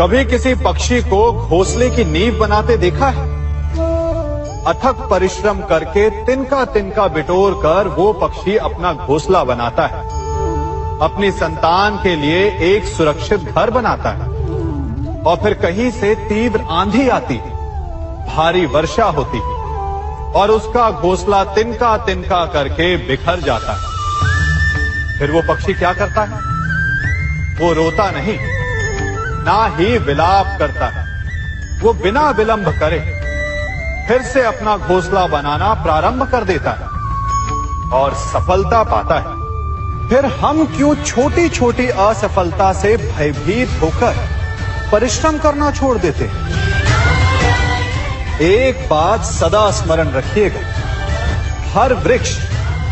कभी किसी पक्षी को घोंसले की नींव बनाते देखा है? अथक परिश्रम करके तिनका तिनका बिटोर कर वो पक्षी अपना घोंसला बनाता है, अपनी संतान के लिए एक सुरक्षित घर बनाता है। और फिर कहीं से तीव्र आंधी आती है, भारी वर्षा होती है और उसका घोंसला तिनका तिनका करके बिखर जाता है। फिर वो पक्षी क्या करता है? वो रोता नहीं, ना ही विलाप करता है। वो बिना विलंब करे फिर से अपना घोंसला बनाना प्रारंभ कर देता है और सफलता पाता है। फिर हम क्यों छोटी छोटी असफलता से भयभीत होकर परिश्रम करना छोड़ देते हैं? एक बात सदा स्मरण रखिएगा, हर वृक्ष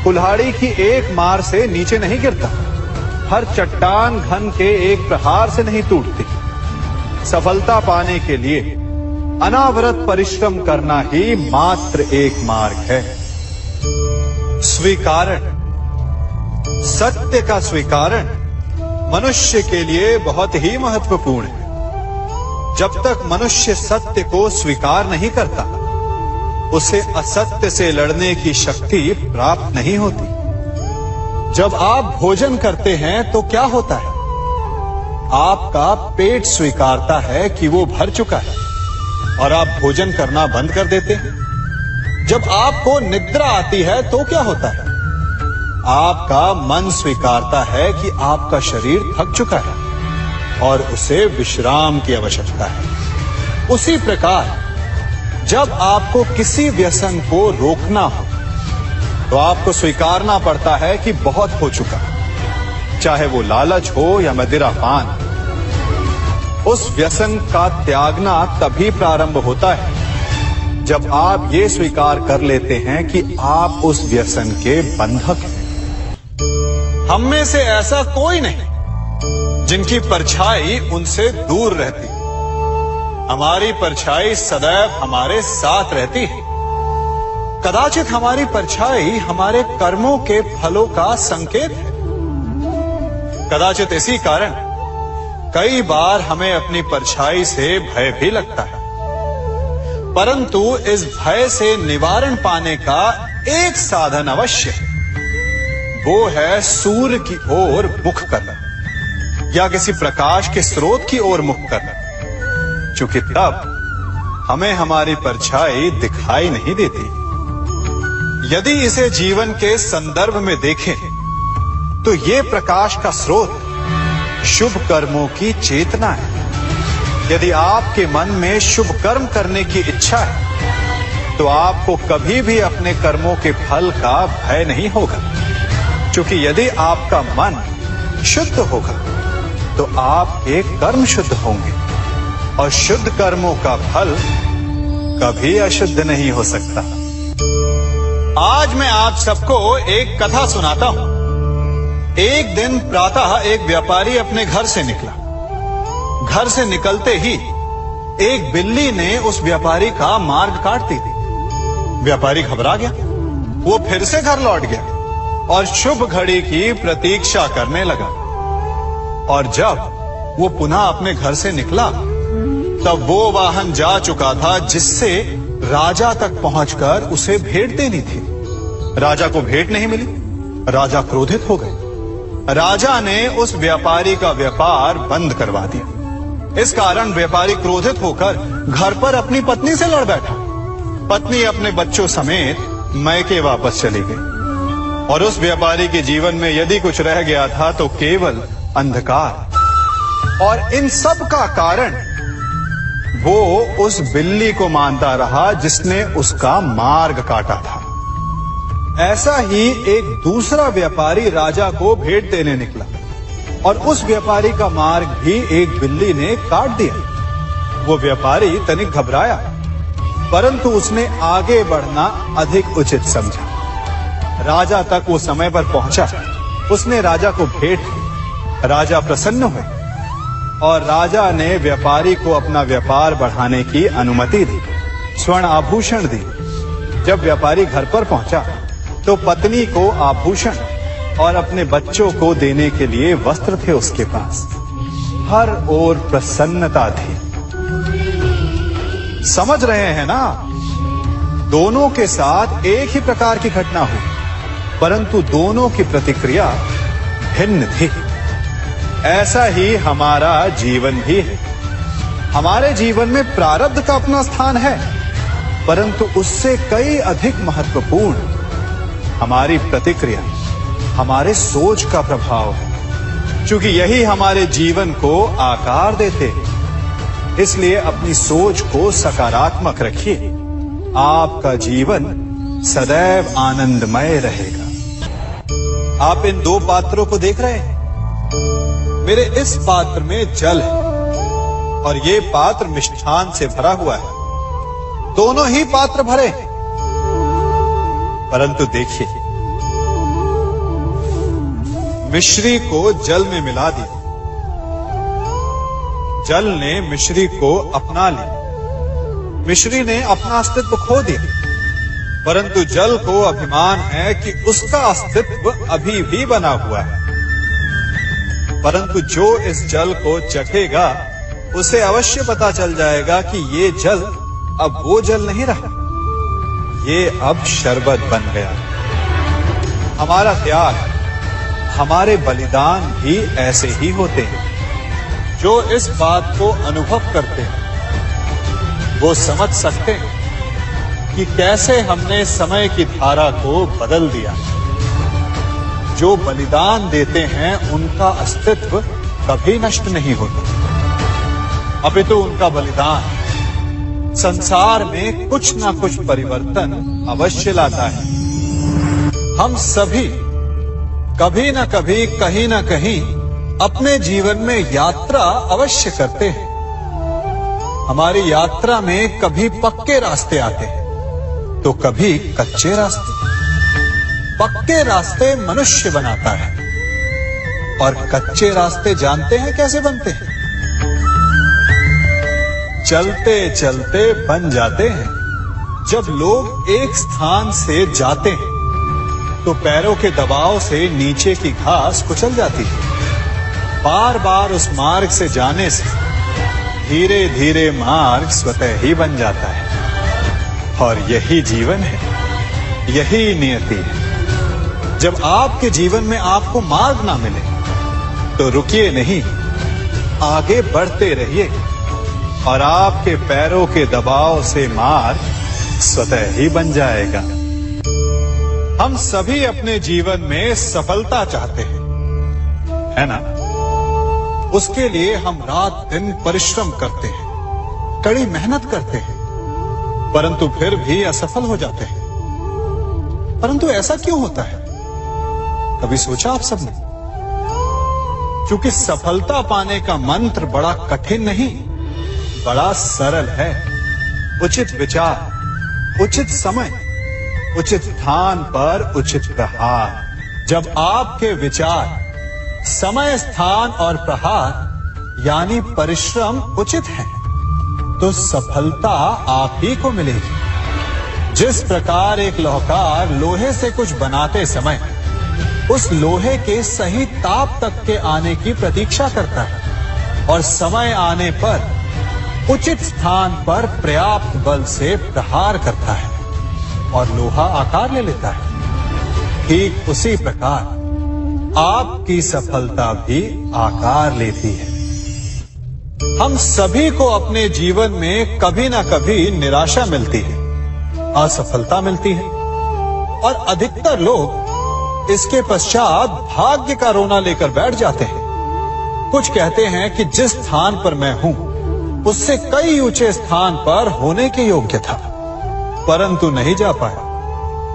कुल्हाड़ी की एक मार से नीचे नहीं गिरता, हर चट्टान घन के एक प्रहार से नहीं टूटती। सफलता पाने के लिए अनावरत परिश्रम करना ही मात्र एक मार्ग है। स्वीकारण, सत्य का स्वीकारण मनुष्य के लिए बहुत ही महत्वपूर्ण है। जब तक मनुष्य सत्य को स्वीकार नहीं करता, उसे असत्य से लड़ने की शक्ति प्राप्त नहीं होती। जब आप भोजन करते हैं तो क्या होता है? आपका पेट स्वीकारता है कि वो भर चुका है और आप भोजन करना बंद कर देते हैं। जब आपको निद्रा आती है तो क्या होता है? आपका मन स्वीकारता है कि आपका शरीर थक चुका है और उसे विश्राम की आवश्यकता है। उसी प्रकार जब आपको किसी व्यसन को रोकना हो तो आपको स्वीकारना पड़ता है कि बहुत हो चुका, चाहे वो लालच हो या मदिरापान। उस व्यसन का त्यागना तभी प्रारंभ होता है जब आप ये स्वीकार कर लेते हैं कि आप उस व्यसन के बंधक हैं। हम में से ऐसा कोई नहीं जिनकी परछाई उनसे दूर रहती। हमारी परछाई सदैव हमारे साथ रहती है। कदाचित हमारी परछाई हमारे कर्मों के फलों का संकेत है। कदाचित इसी कारण कई बार हमें अपनी परछाई से भय भी लगता है, परंतु इस भय से निवारण पाने का एक साधन अवश्य है। वो है सूर्य की ओर मुख करना या किसी प्रकाश के स्रोत की ओर मुख करना, क्योंकि तब हमें हमारी परछाई दिखाई नहीं देती। यदि इसे जीवन के संदर्भ में देखें तो ये प्रकाश का स्रोत शुभ कर्मों की चेतना है। यदि आपके मन में शुभ कर्म करने की इच्छा है तो आपको कभी भी अपने कर्मों के फल का भय नहीं होगा, क्योंकि यदि आपका मन शुद्ध होगा तो आपके कर्म शुद्ध होंगे और शुद्ध कर्मों का फल कभी अशुद्ध नहीं हो सकता। आज मैं आप सबको एक कथा सुनाता हूं। एक दिन प्रातः एक व्यापारी अपने घर से निकला। घर से निकलते ही एक बिल्ली ने उस व्यापारी का मार्ग काट दी। व्यापारी घबरा गया। वो फिर से घर लौट गया और शुभ घड़ी की प्रतीक्षा करने लगा। और जब वो पुनः अपने घर से निकला तब वो वाहन जा चुका था जिससे राजा तक पहुंचकर उसे भेंट देनी थी। राजा को भेंट नहीं मिली। राजा क्रोधित हो गए। राजा ने उस व्यापारी का व्यापार बंद करवा दिया। इस कारण व्यापारी क्रोधित होकर घर पर अपनी पत्नी से लड़ बैठा। पत्नी अपने बच्चों समेत मैके वापस चली गई और उस व्यापारी के जीवन में यदि कुछ रह गया था तो केवल अंधकार। और इन सब का कारण वो उस बिल्ली को मानता रहा जिसने उसका मार्ग काटा था। ऐसा ही एक दूसरा व्यापारी राजा को भेंट देने निकला और उस व्यापारी का मार्ग भी एक बिल्ली ने काट दिया। वो व्यापारी तनिक घबराया, परंतु उसने आगे बढ़ना अधिक उचित समझा। राजा तक वो समय पर पहुंचा। उसने राजा को भेंट दी। राजा प्रसन्न हुए और राजा ने व्यापारी को अपना व्यापार बढ़ाने की अनुमति दी, स्वर्ण आभूषण दी। जब व्यापारी घर पर पहुंचा तो पत्नी को आभूषण और अपने बच्चों को देने के लिए वस्त्र थे उसके पास। हर ओर प्रसन्नता थी। समझ रहे हैं ना, दोनों के साथ एक ही प्रकार की घटना हुई, परंतु दोनों की प्रतिक्रिया भिन्न थी। ऐसा ही हमारा जीवन भी है। हमारे जीवन में प्रारब्ध का अपना स्थान है, परंतु उससे कई अधिक महत्वपूर्ण हमारी प्रतिक्रिया, हमारे सोच का प्रभाव है। क्योंकि यही हमारे जीवन को आकार देते हैं। इसलिए अपनी सोच को सकारात्मक रखिए। आपका जीवन सदैव आनंदमय रहेगा। आप इन दो पात्रों को देख रहे हैं। मेरे इस पात्र में जल है और ये पात्र मिष्ठान से भरा हुआ है। दोनों ही पात्र भरे हैं, परंतु देखिए, मिश्री को जल में मिला दिया, जल ने मिश्री को अपना लिया, मिश्री ने अपना अस्तित्व खो दिया। परंतु जल को अभिमान है कि उसका अस्तित्व अभी भी बना हुआ है। परंतु जो इस जल को चखेगा उसे अवश्य पता चल जाएगा कि ये जल अब वो जल नहीं रहा, ये अब शरबत बन गया। हमारा त्याग, हमारे बलिदान भी ऐसे ही होते हैं। जो इस बात को अनुभव करते हैं वो समझ सकते हैं कि कैसे हमने समय की धारा को बदल दिया। जो बलिदान देते हैं उनका अस्तित्व कभी नष्ट नहीं होता, अपितु उनका बलिदान संसार में कुछ ना कुछ परिवर्तन अवश्य लाता है। हम सभी कभी ना कभी, कहीं ना कहीं अपने जीवन में यात्रा अवश्य करते हैं। हमारी यात्रा में कभी पक्के रास्ते आते हैं तो कभी कच्चे रास्ते। पक्के रास्ते मनुष्य बनाता है और कच्चे रास्ते जानते हैं कैसे बनते हैं? चलते चलते बन जाते हैं। जब लोग एक स्थान से जाते हैं तो पैरों के दबाव से नीचे की घास कुचल जाती है। बार बार उस मार्ग से जाने से धीरे धीरे मार्ग स्वतः ही बन जाता है। और यही जीवन है, यही नियति है। जब आपके जीवन में आपको मार्ग ना मिले तो रुकिए नहीं, आगे बढ़ते रहिए और आपके पैरों के दबाव से मार्ग स्वतः ही बन जाएगा। हम सभी अपने जीवन में सफलता चाहते हैं, है ना? उसके लिए हम रात दिन परिश्रम करते हैं, कड़ी मेहनत करते हैं, परंतु फिर भी असफल हो जाते हैं। परंतु ऐसा क्यों होता है? कभी सोचा आप सबने? क्योंकि सफलता पाने का मंत्र बड़ा कठिन नहीं, बड़ा सरल है। उचित विचार, उचित समय, उचित स्थान पर उचित प्रहार। जब आपके विचार, समय, स्थान और प्रहार यानी परिश्रम उचित है तो सफलता आप ही को मिलेगी। जिस प्रकार एक लोहार लोहे से कुछ बनाते समय उस लोहे के सही ताप तक के आने की प्रतीक्षा करता है और समय आने पर उचित स्थान पर पर्याप्त बल से प्रहार करता है और लोहा आकार ले लेता है, ठीक उसी प्रकार आपकी सफलता भी आकार लेती है। हम सभी को अपने जीवन में कभी ना कभी निराशा मिलती है, असफलता मिलती है और अधिकतर लोग इसके पश्चात भाग्य का रोना लेकर बैठ जाते हैं। कुछ कहते हैं कि जिस स्थान पर मैं हूं उससे कई ऊंचे स्थान पर होने के योग्य था, परंतु नहीं जा पाया।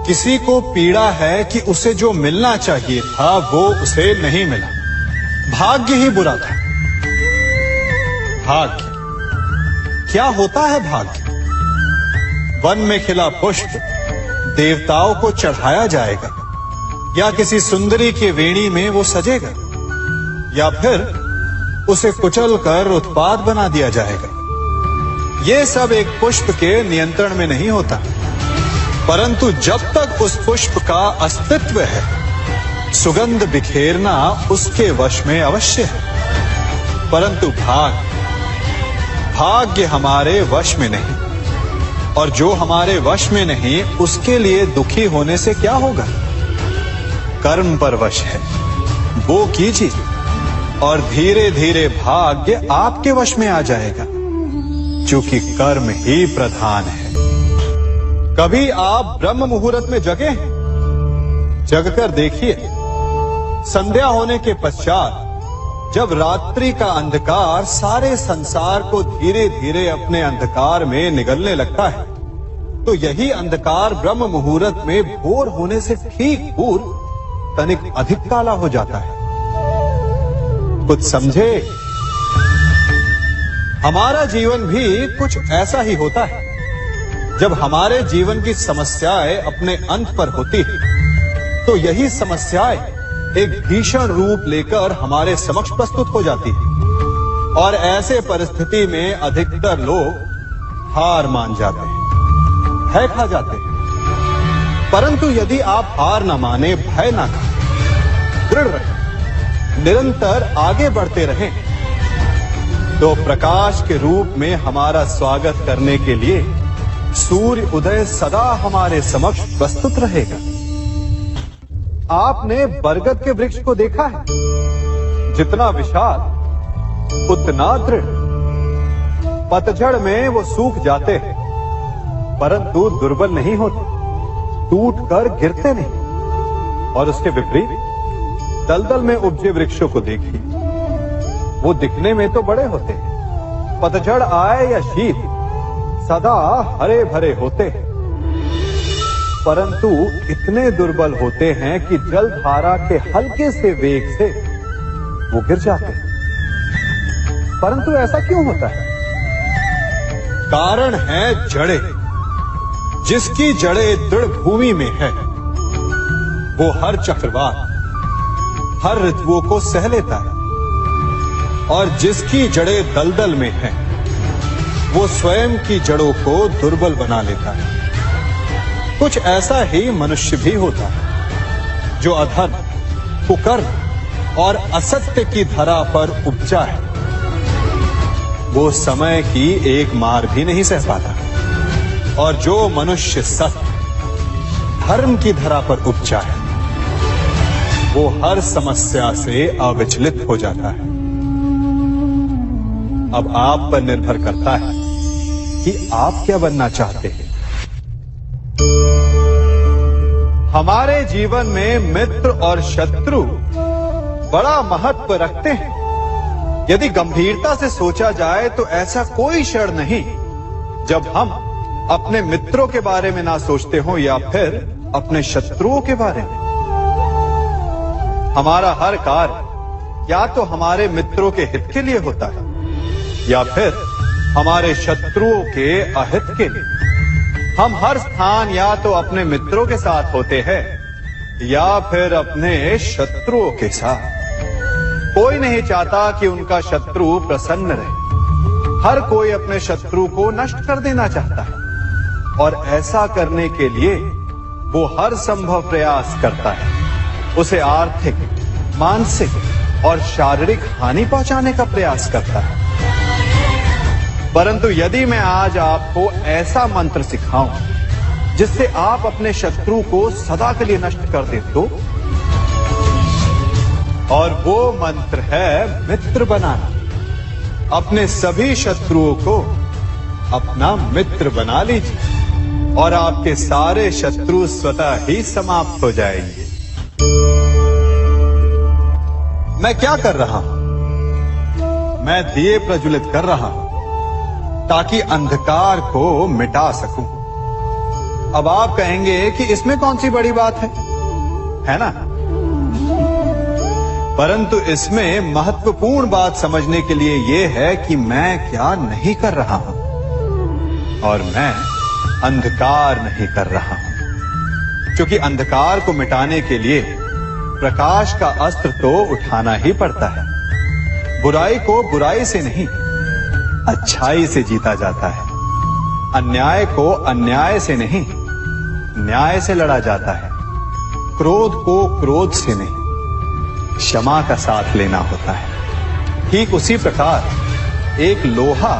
किसी को पीड़ा है कि उसे जो मिलना चाहिए था वो उसे नहीं मिला। भाग्य ही बुरा था। भाग्य क्या होता है? भाग्य वन में खिला पुष्प देवताओं को चढ़ाया जाएगा या किसी सुंदरी की वेणी में वो सजेगा या फिर उसे कुचल कर उत्पाद बना दिया जाएगा। ये सब एक पुष्प के नियंत्रण में नहीं होता, परंतु जब तक उस पुष्प का अस्तित्व है सुगंध बिखेरना उसके वश में अवश्य है। परंतु भाग्य हमारे वश में नहीं, और जो हमारे वश में नहीं उसके लिए दुखी होने से क्या होगा। कर्म पर वश है, वो कीजिए और धीरे धीरे भाग्य आपके वश में आ जाएगा, क्योंकि कर्म ही प्रधान है। कभी आप ब्रह्म मुहूर्त में जगे हैं? जगकर देखिए, संध्या होने के पश्चात जब रात्रि का अंधकार सारे संसार को धीरे धीरे अपने अंधकार में निगलने लगता है, तो यही अंधकार ब्रह्म मुहूर्त में भोर होने से ठीक पूर्व तनिक अधिक काला हो जाता है। कुछ समझे? हमारा जीवन भी कुछ ऐसा ही होता है। जब हमारे जीवन की समस्याएं अपने अंत पर होती है, तो यही समस्याएं एक भीषण रूप लेकर हमारे समक्ष प्रस्तुत हो जाती है, और ऐसे परिस्थिति में अधिकतर लोग हार मान जाते हैं, भय खा जाते हैं। परंतु यदि आप हार न माने, भय न खाएं, दृढ़ रहें, निरंतर आगे बढ़ते रहें, तो प्रकाश के रूप में हमारा स्वागत करने के लिए सूर्य उदय सदा हमारे समक्ष प्रस्तुत रहेगा। आपने बरगद के वृक्ष को देखा है? जितना विशाल उतना दृढ़। पतझड़ में वो सूख जाते हैं, परंतु दुर्बल नहीं होते, टूटकर गिरते नहीं। और उसके विपरीत दलदल में उपजे वृक्षों को देखिए, वो दिखने में तो बड़े होते हैं, पतझड़ आए या शीत सदा हरे भरे होते हैं, परंतु इतने दुर्बल होते हैं कि जल धारा के हल्के से वेग से वो गिर जाते हैं। परंतु ऐसा क्यों होता है? कारण है जड़ें। जिसकी जड़ें दृढ़ भूमि में है, वो हर चक्रवात, हर ऋतुओं को सह लेता है, और जिसकी जड़ें दलदल में है, वो स्वयं की जड़ों को दुर्बल बना लेता है। कुछ ऐसा ही मनुष्य भी होता है, जो अधर्म, कुकर्म और असत्य की धरा पर उपजा है। वो समय की एक मार भी नहीं सह पाता, और जो मनुष्य सत्य, धर्म की धरा पर उपजा है, वो हर समस्या से अविचलित हो जाता है। अब आप पर निर्भर करता है कि आप क्या बनना चाहते हैं। हमारे जीवन में मित्र और शत्रु बड़ा महत्व रखते हैं। यदि गंभीरता से सोचा जाए तो ऐसा कोई क्षण नहीं जब हम अपने मित्रों के बारे में ना सोचते हो, या फिर अपने शत्रुओं के बारे में। हमारा हर कार्य या तो हमारे मित्रों के हित के लिए होता है, या फिर हमारे शत्रुओं के अहित के लिए। हम हर स्थान या तो अपने मित्रों के साथ होते हैं, या फिर अपने शत्रुओं के साथ। कोई नहीं चाहता कि उनका शत्रु प्रसन्न रहे। हर कोई अपने शत्रु को नष्ट कर देना चाहता है, और ऐसा करने के लिए वो हर संभव प्रयास करता है। उसे आर्थिक, मानसिक और शारीरिक हानि पहुंचाने का प्रयास करता है। परंतु यदि मैं आज आपको ऐसा मंत्र सिखाऊं जिससे आप अपने शत्रु को सदा के लिए नष्ट कर दे तो, और वो मंत्र है मित्र बनाना। अपने सभी शत्रुओं को अपना मित्र बना लीजिए, और आपके सारे शत्रु स्वतः ही समाप्त हो जाएंगे। मैं क्या कर रहा हूं? मैं दिए प्रज्वलित कर रहा हूं ताकि अंधकार को मिटा सकूं। अब आप कहेंगे कि इसमें कौन सी बड़ी बात है ना? परंतु इसमें महत्वपूर्ण बात समझने के लिए यह है कि मैं क्या नहीं कर रहा हूं, और मैं अंधकार नहीं कर रहा हूं। क्योंकि अंधकार को मिटाने के लिए प्रकाश का अस्त्र तो उठाना ही पड़ता है। बुराई को बुराई से नहीं, अच्छाई से जीता जाता है। अन्याय को अन्याय से नहीं, न्याय से लड़ा जाता है। क्रोध को क्रोध से नहीं, क्षमा का साथ लेना होता है। ठीक उसी प्रकार एक लोहा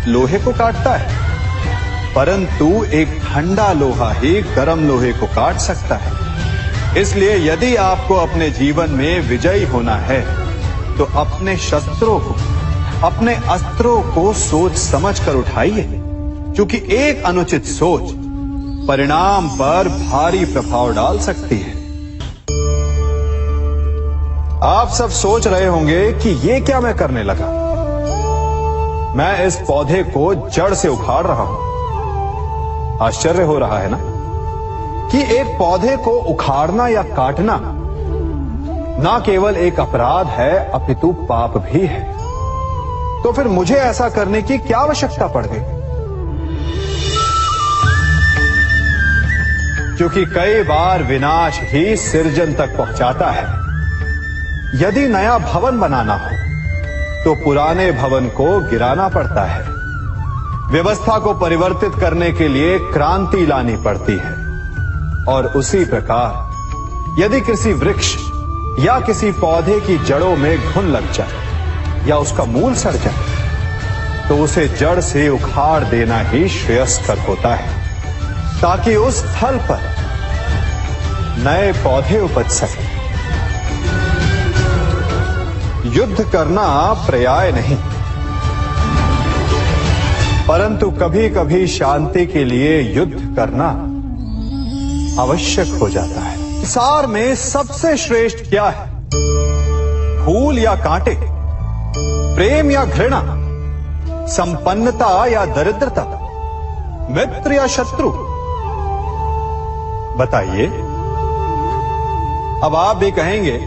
लोहे को काटता है, परंतु एक ठंडा लोहा ही गर्म लोहे को काट सकता है। इसलिए यदि आपको अपने जीवन में विजयी होना है तो अपने शस्त्रों को, अपने अस्त्रों को सोच समझ कर उठाइए, क्योंकि एक अनुचित सोच परिणाम पर भारी प्रभाव डाल सकती है। आप सब सोच रहे होंगे कि ये क्या मैं करने लगा। मैं इस पौधे को जड़ से उखाड़ रहा हूं। आश्चर्य हो रहा है ना कि एक पौधे को उखाड़ना या काटना ना केवल एक अपराध है अपितु पाप भी है। तो फिर मुझे ऐसा करने की क्या आवश्यकता पड़ गई? क्योंकि कई बार विनाश ही सृजन तक पहुंचाता है। यदि नया भवन बनाना हो तो पुराने भवन को गिराना पड़ता है। व्यवस्था को परिवर्तित करने के लिए क्रांति लानी पड़ती है। और उसी प्रकार यदि किसी वृक्ष या किसी पौधे की जड़ों में घुन लग जाए या उसका मूल सड़ जाए तो उसे जड़ से उखाड़ देना ही श्रेयस्कर होता है, ताकि उस स्थल पर नए पौधे उपज सके। युद्ध करना पर्याय नहीं, परंतु कभी कभी शांति के लिए युद्ध करना आवश्यक हो जाता है। संसार में सबसे श्रेष्ठ क्या है? फूल या कांटे, प्रेम या घृणा, संपन्नता या दरिद्रता, मित्र या शत्रु? बताइए। अब आप भी कहेंगे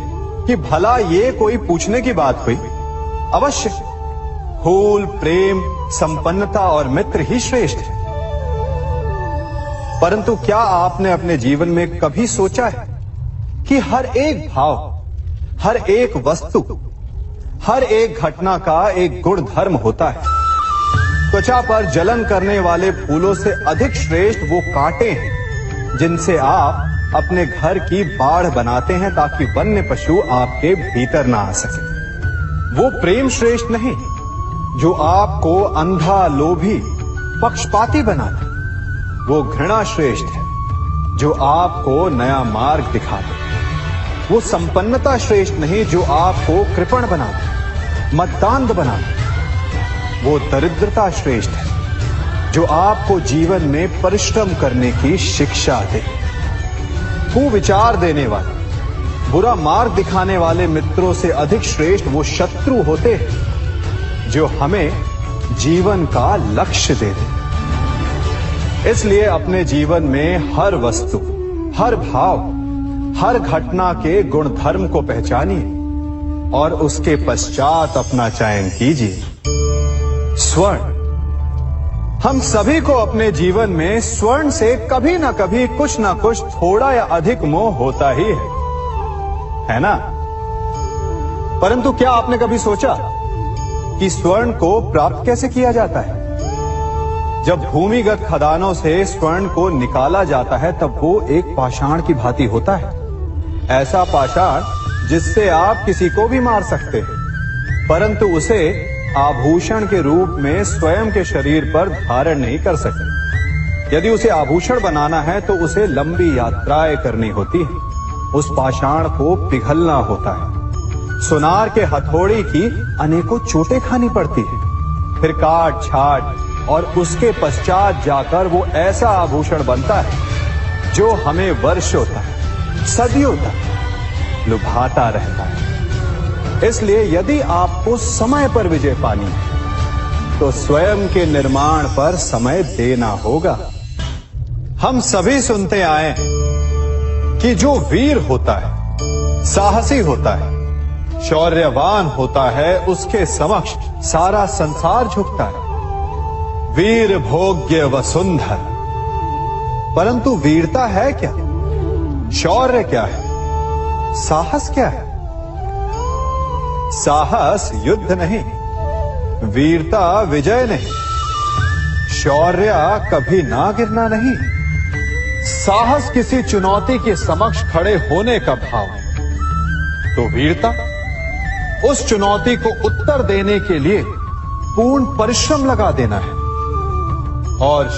कि भला ये कोई पूछने की बात हुई? अवश्य फूल, प्रेम, संपन्नता और मित्र ही श्रेष्ठ है। परंतु क्या आपने अपने जीवन में कभी सोचा है कि हर एक भाव, हर एक वस्तु, हर एक घटना का एक गुण धर्म होता है? त्वचा पर जलन करने वाले फूलों से अधिक श्रेष्ठ वो कांटे हैं जिनसे आप अपने घर की बाढ़ बनाते हैं ताकि वन्य पशु आपके भीतर ना आ सके। वो प्रेम श्रेष्ठ नहीं जो आपको अंधा, लोभी, पक्षपाती बनाता। वो घृणा श्रेष्ठ है जो आपको नया मार्ग दिखा दे। वो संपन्नता श्रेष्ठ नहीं जो आपको कृपण बना दे, मद्दांध बना दे। वो दरिद्रता श्रेष्ठ है जो आपको जीवन में परिश्रम करने की शिक्षा दे। कुविचार देने वाले, बुरा मार्ग दिखाने वाले मित्रों से अधिक श्रेष्ठ वो शत्रु होते हैं जो हमें जीवन का लक्ष्य दे दे। इसलिए अपने जीवन में हर वस्तु, हर भाव, हर घटना के गुण धर्म को पहचानिए और उसके पश्चात अपना चयन कीजिए। स्वर्ण। हम सभी को अपने जीवन में स्वर्ण से कभी ना कभी कुछ ना कुछ थोड़ा या अधिक मोह होता ही है ना? परंतु क्या आपने कभी सोचा कि स्वर्ण को प्राप्त कैसे किया जाता है? जब भूमिगत खदानों से स्वर्ण को निकाला जाता है तब वो एक पाषाण की भांति होता है। ऐसा पाषाण जिससे आप किसी को भी मार सकते हैं, परंतु उसे आभूषण के रूप में स्वयं के शरीर पर धारण नहीं कर सकते। यदि उसे आभूषण बनाना है तो उसे लंबी यात्राएं करनी होती है। उस पाषाण को पिघलना होता है। सुनार के हथौड़ी की अनेकों चोटें खानी पड़ती है। फिर काट छाट और उसके पश्चात जाकर वो ऐसा आभूषण बनता है जो हमें वर्षों तक, सदियों तक लुभाता रहता है। इसलिए यदि आपको समय पर विजय पानी है तो स्वयं के निर्माण पर समय देना होगा। हम सभी सुनते आए कि जो वीर होता है, साहसी होता है, शौर्यवान होता है, उसके समक्ष सारा संसार झुकता है। वीर भोग्य वसुंधर। परंतु वीरता है क्या? शौर्य क्या है? साहस क्या है? साहस युद्ध नहीं, वीरता विजय नहीं, शौर्य कभी ना गिरना नहीं। साहस किसी चुनौती के समक्ष खड़े होने का भाव है। तो वीरता उस चुनौती को उत्तर देने के लिए पूर्ण परिश्रम लगा देना है। और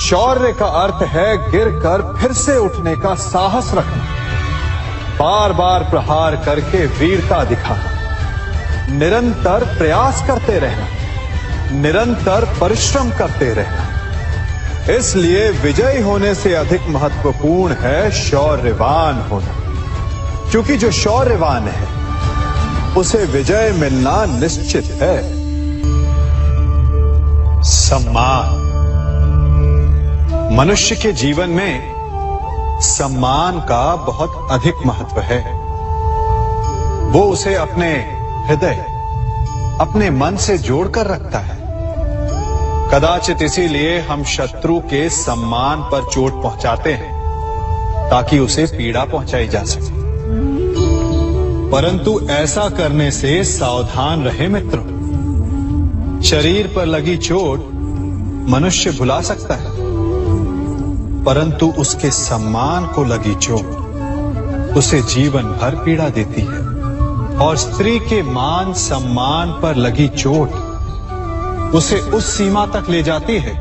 शौर्य का अर्थ है गिरकर फिर से उठने का साहस रखना, बार बार प्रहार करके वीरता दिखाना, निरंतर प्रयास करते रहना, निरंतर परिश्रम करते रहना। इसलिए विजयी होने से अधिक महत्वपूर्ण है शौर्यवान होना, क्योंकि जो शौर्यवान है उसे विजय मिलना निश्चित है। सम्मान। मनुष्य के जीवन में सम्मान का बहुत अधिक महत्व है। वो उसे अपने हृदय, अपने मन से जोड़कर रखता है। कदाचित इसीलिए हम शत्रु के सम्मान पर चोट पहुंचाते हैं ताकि उसे पीड़ा पहुंचाई जा सके। परंतु ऐसा करने से सावधान रहे मित्रों। शरीर पर लगी चोट मनुष्य भुला सकता है, परंतु उसके सम्मान को लगी चोट उसे जीवन भर पीड़ा देती है। और स्त्री के मान सम्मान पर लगी चोट उसे उस सीमा तक ले जाती है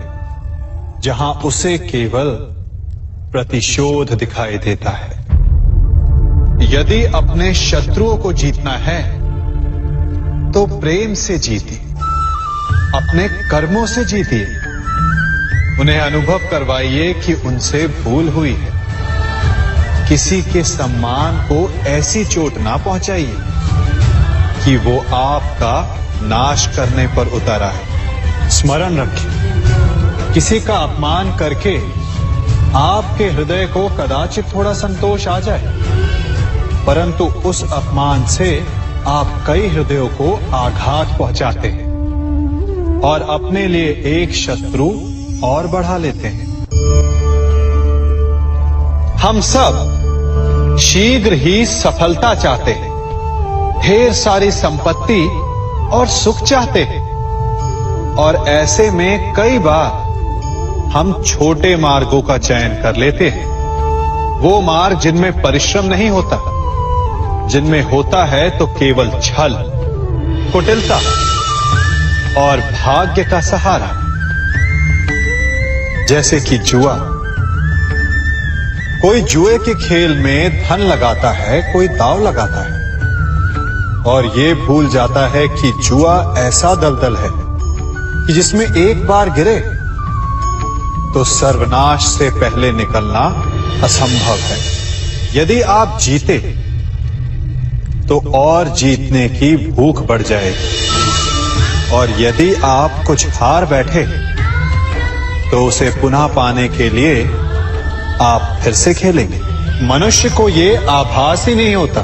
जहां उसे केवल प्रतिशोध दिखाई देता है। यदि अपने शत्रुओं को जीतना है तो प्रेम से जीतिए, अपने कर्मों से जीतिए। उन्हें अनुभव करवाइए कि उनसे भूल हुई है। किसी के सम्मान को ऐसी चोट ना पहुंचाइए कि वो आपका नाश करने पर उतर आए। स्मरण रखिए, किसी का अपमान करके आपके हृदय को कदाचित थोड़ा संतोष आ जाए, परंतु उस अपमान से आप कई हृदयों को आघात पहुंचाते हैं और अपने लिए एक शत्रु और बढ़ा लेते हैं। हम सब शीघ्र ही सफलता चाहते हैं, ढेर सारी संपत्ति और सुख चाहते हैं, और ऐसे में कई बार हम छोटे मार्गों का चयन कर लेते हैं। वो मार्ग जिनमें परिश्रम नहीं होता, जिनमें होता है तो केवल छल, कुटिलता और भाग्य का सहारा। जैसे कि जुआ। कोई जुए के खेल में धन लगाता है, कोई दांव लगाता है और ये भूल जाता है कि जुआ ऐसा दलदल है कि जिसमें एक बार गिरे तो सर्वनाश से पहले निकलना असंभव है। यदि आप जीते तो और जीतने की भूख बढ़ जाएगी, और यदि आप कुछ हार बैठे तो उसे पुनः पाने के लिए आप फिर से खेलेंगे। मनुष्य को ये आभास ही नहीं होता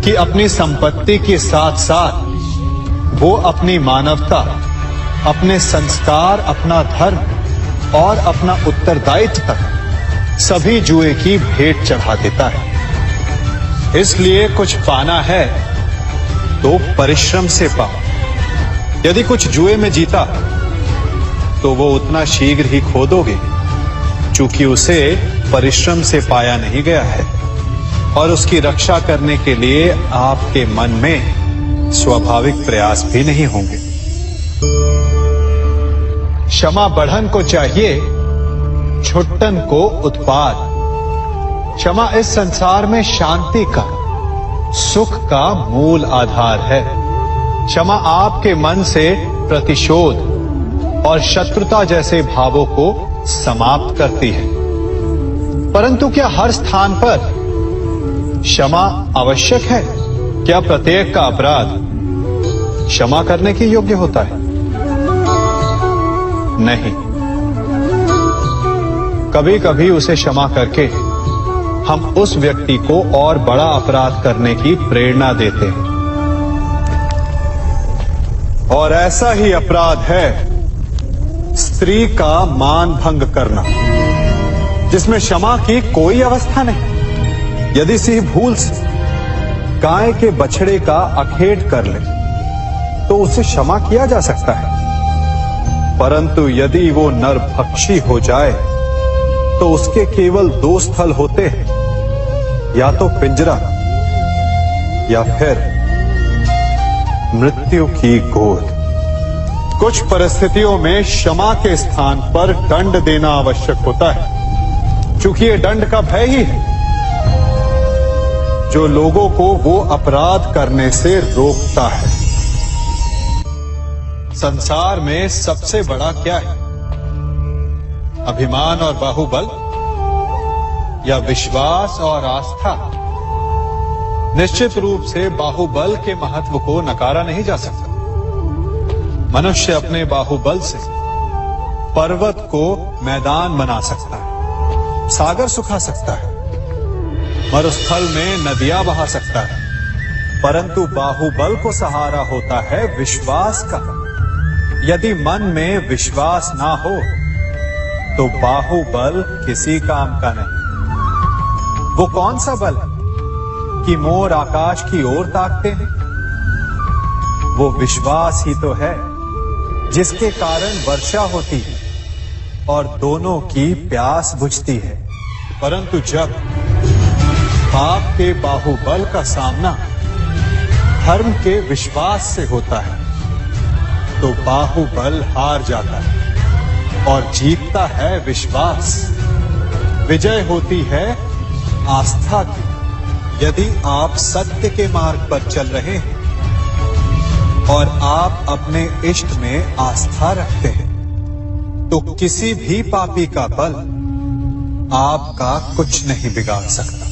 कि अपनी संपत्ति के साथ साथ वो अपनी मानवता, अपने संस्कार, अपना धर्म और अपना उत्तरदायित्व तक सभी जुए की भेंट चढ़ा देता है। इसलिए कुछ पाना है तो परिश्रम से पाओ। यदि कुछ जुए में जीता तो वो उतना शीघ्र ही खो दोगे, चूंकि उसे परिश्रम से पाया नहीं गया है, और उसकी रक्षा करने के लिए आपके मन में स्वाभाविक प्रयास भी नहीं होंगे। क्षमा बढ़न को चाहिए, छुट्टन को उत्पाद। क्षमा इस संसार में शांति का, सुख का मूल आधार है। क्षमा आपके मन से प्रतिशोध और शत्रुता जैसे भावों को समाप्त करती है। परंतु क्या हर स्थान पर क्षमा आवश्यक है? क्या प्रत्येक का अपराध क्षमा करने के योग्य होता है? नहीं। कभी कभी उसे क्षमा करके हम उस व्यक्ति को और बड़ा अपराध करने की प्रेरणा देते हैं, और ऐसा ही अपराध है स्त्री का मान भंग करना, जिसमें क्षमा की कोई अवस्था नहीं। यदि सिंह भूल से गाय के बछड़े का अखेट कर ले तो उसे क्षमा किया जा सकता है, परंतु यदि वो नरभक्षी हो जाए तो उसके केवल दो स्थल होते हैं, या तो पिंजरा या फिर मृत्यु की गोद। कुछ परिस्थितियों में क्षमा के स्थान पर दंड देना आवश्यक होता है, क्योंकि ये दंड का भय ही है जो लोगों को वो अपराध करने से रोकता है। संसार में सबसे बड़ा क्या है? अभिमान और बाहुबल या विश्वास और आस्था? निश्चित रूप से बाहुबल के महत्व को नकारा नहीं जा सकता। मनुष्य अपने बाहुबल से पर्वत को मैदान बना सकता है, सागर सुखा सकता है, मरुस्थल में नदियां बहा सकता है, परंतु बाहुबल को सहारा होता है विश्वास का। यदि मन में विश्वास ना हो तो बाहुबल किसी काम का नहीं। वो कौन सा बल है कि मोर आकाश की ओर ताकते हैं? वो विश्वास ही तो है जिसके कारण वर्षा होती है और दोनों की प्यास बुझती है। परंतु जब पाप के बाहुबल का सामना धर्म के विश्वास से होता है तो बाहुबल हार जाता है और जीतता है विश्वास। विजय होती है आस्था की। यदि आप सत्य के मार्ग पर चल रहे हैं और आप अपने इष्ट में आस्था रखते हैं तो किसी भी पापी का बल आपका कुछ नहीं बिगाड़ सकता।